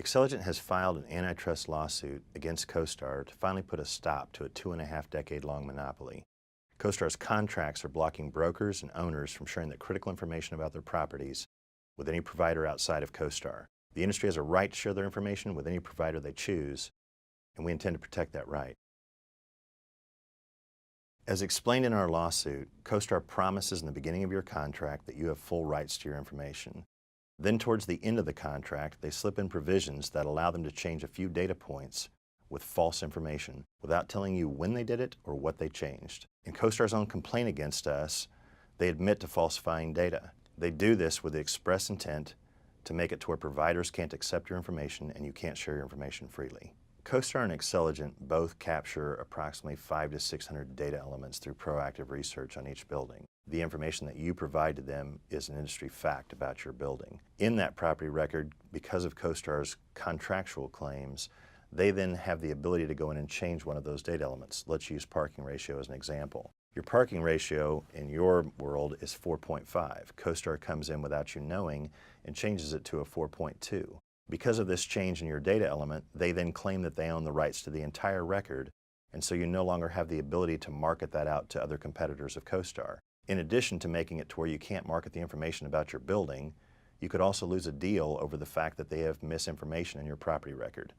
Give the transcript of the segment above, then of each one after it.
Xceligent has filed an antitrust lawsuit against CoStar to finally put a stop to a 2.5-decade-long monopoly. CoStar's contracts are blocking brokers and owners from sharing the critical information about their properties with any provider outside of CoStar. The industry has a right to share their information with any provider they choose, and we intend to protect that right. As explained in our lawsuit, CoStar promises in the beginning of your contract that you have full rights to your information. Then towards the end of the contract, they slip in provisions that allow them to change a few data points with false information without telling you when they did it or what they changed. In CoStar's own complaint against us, they admit to falsifying data. They do this with the express intent to make it to where providers can't accept your information and you can't share your information freely. CoStar and Xceligent both capture approximately 500 to 600 data elements through proactive research on each building. The information that you provide to them is an industry fact about your building. In that property record, because of CoStar's contractual claims, they then have the ability to go in and change one of those data elements. Let's use parking ratio as an example. Your parking ratio in your world is 4.5. CoStar comes in without you knowing and changes it to a 4.2. Because of this change in your data element, they then claim that they own the rights to the entire record, and so you no longer have the ability to market that out to other competitors of CoStar. In addition to making it to where you can't market the information about your building, you could also lose a deal over the fact that they have misinformation in your property record.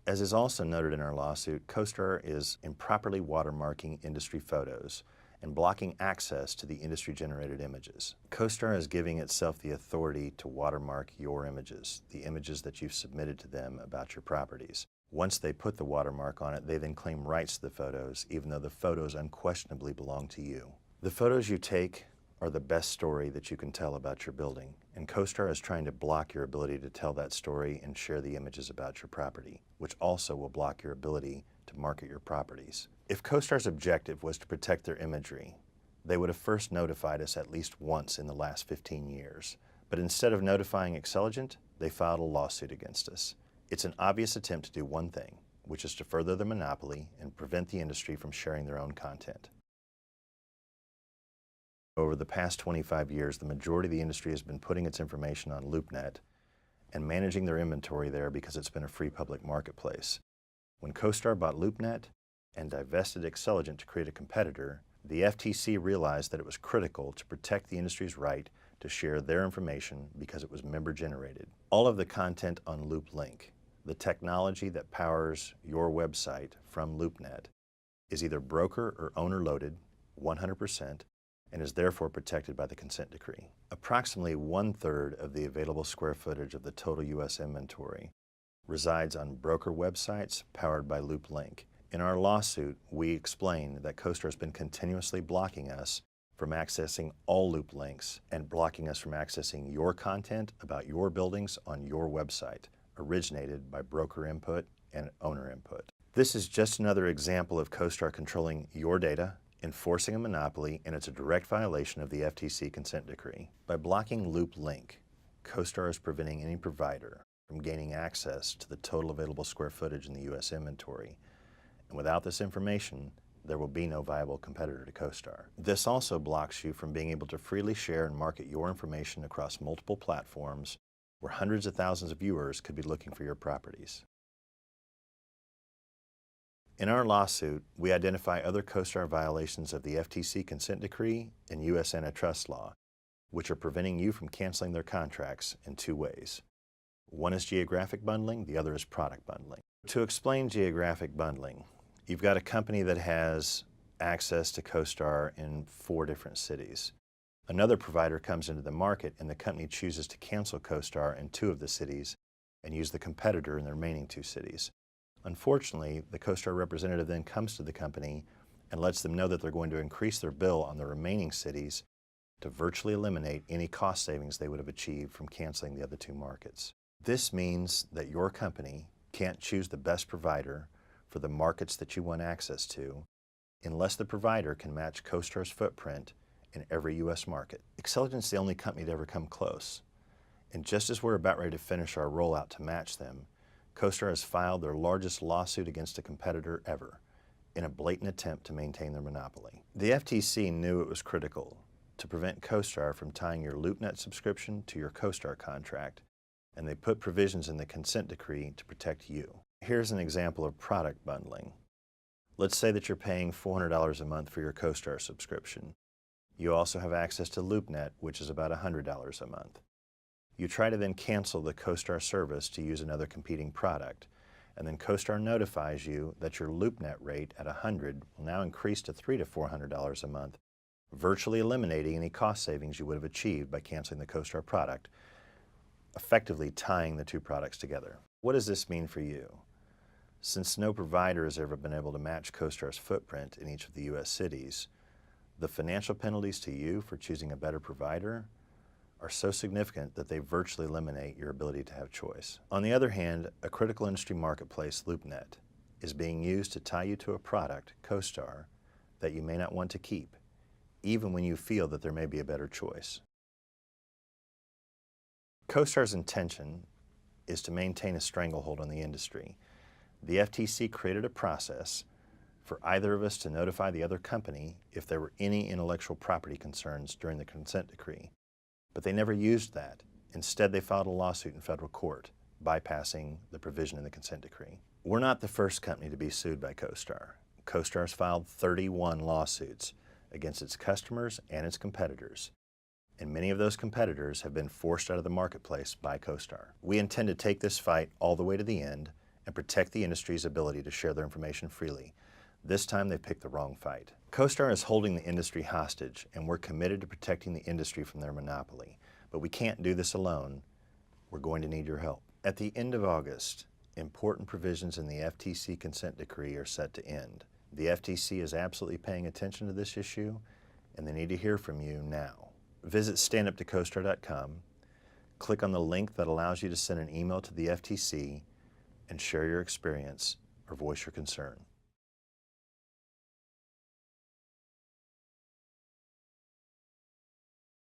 As is also noted in our lawsuit, CoStar is improperly watermarking industry photos and blocking access to the industry-generated images. CoStar is giving itself the authority to watermark your images, the images that you've submitted to them about your properties. Once they put the watermark on it, they then claim rights to the photos, even though the photos unquestionably belong to you. The photos you take are the best story that you can tell about your building, and CoStar is trying to block your ability to tell that story and share the images about your property, which also will block your ability to market your properties. If CoStar's objective was to protect their imagery, they would have first notified us at least once in the last 15 years. But instead of notifying Xceligent, they filed a lawsuit against us. It's an obvious attempt to do one thing, which is to further the monopoly and prevent the industry from sharing their own content. Over the past 25 years, the majority of the industry has been putting its information on LoopNet and managing their inventory there because it's been a free public marketplace. When CoStar bought LoopNet and divested Xceligent to create a competitor, the FTC realized that it was critical to protect the industry's right to share their information because it was member-generated. All of the content on LoopLink, the technology that powers your website from LoopNet, is either broker or owner-loaded 100% and is therefore protected by the consent decree. Approximately 1/3 of the available square footage of the total U.S. inventory resides on broker websites powered by LoopLink. In our lawsuit, we explain that CoStar has been continuously blocking us from accessing all loop links and blocking us from accessing your content about your buildings on your website, originated by broker input and owner input. This is just another example of CoStar controlling your data, enforcing a monopoly, and it's a direct violation of the FTC consent decree. By blocking LoopLink, CoStar is preventing any provider from gaining access to the total available square footage in the U.S. inventory. And without this information, there will be no viable competitor to CoStar. This also blocks you from being able to freely share and market your information across multiple platforms where hundreds of thousands of viewers could be looking for your properties. In our lawsuit, we identify other CoStar violations of the FTC consent decree and U.S. antitrust law, which are preventing you from canceling their contracts in two ways. One is geographic bundling, the other is product bundling. To explain geographic bundling, you've got a company that has access to CoStar in 4 different cities. Another provider comes into the market and the company chooses to cancel CoStar in 2 of the cities and use the competitor in the remaining 2 cities. Unfortunately, the CoStar representative then comes to the company and lets them know that they're going to increase their bill on the remaining cities to virtually eliminate any cost savings they would have achieved from canceling the other 2 markets. This means that your company can't choose the best provider for the markets that you want access to unless the provider can match CoStar's footprint in every U.S. market. Xceligent's the only company to ever come close. And just as we're about ready to finish our rollout to match them, CoStar has filed their largest lawsuit against a competitor ever in a blatant attempt to maintain their monopoly. The FTC knew it was critical to prevent CoStar from tying your LoopNet subscription to your CoStar contract and they put provisions in the consent decree to protect you. Here's an example of product bundling. Let's say that you're paying $400 a month for your CoStar subscription. You also have access to LoopNet, which is about $100 a month. You try to then cancel the CoStar service to use another competing product, and then CoStar notifies you that your LoopNet rate at $100 will now increase to $300 to $400 a month, virtually eliminating any cost savings you would have achieved by canceling the CoStar product, effectively tying the two products together. What does this mean for you? Since no provider has ever been able to match CoStar's footprint in each of the U.S. cities, the financial penalties to you for choosing a better provider are so significant that they virtually eliminate your ability to have choice. On the other hand, a critical industry marketplace, LoopNet, is being used to tie you to a product, CoStar, that you may not want to keep, even when you feel that there may be a better choice. CoStar's intention is to maintain a stranglehold on the industry. The FTC created a process for either of us to notify the other company if there were any intellectual property concerns during the consent decree. But they never used that. Instead, they filed a lawsuit in federal court, bypassing the provision in the consent decree. We're not the first company to be sued by CoStar. CoStar has filed 31 lawsuits against its customers and its competitors, and many of those competitors have been forced out of the marketplace by CoStar. We intend to take this fight all the way to the end and protect the industry's ability to share their information freely. This time they picked the wrong fight. CoStar is holding the industry hostage, and we're committed to protecting the industry from their monopoly. But we can't do this alone. We're going to need your help. At the end of August, important provisions in the FTC consent decree are set to end. The FTC is absolutely paying attention to this issue, and they need to hear from you now. Visit standuptocostar.com, click on the link that allows you to send an email to the FTC, and share your experience or voice your concern.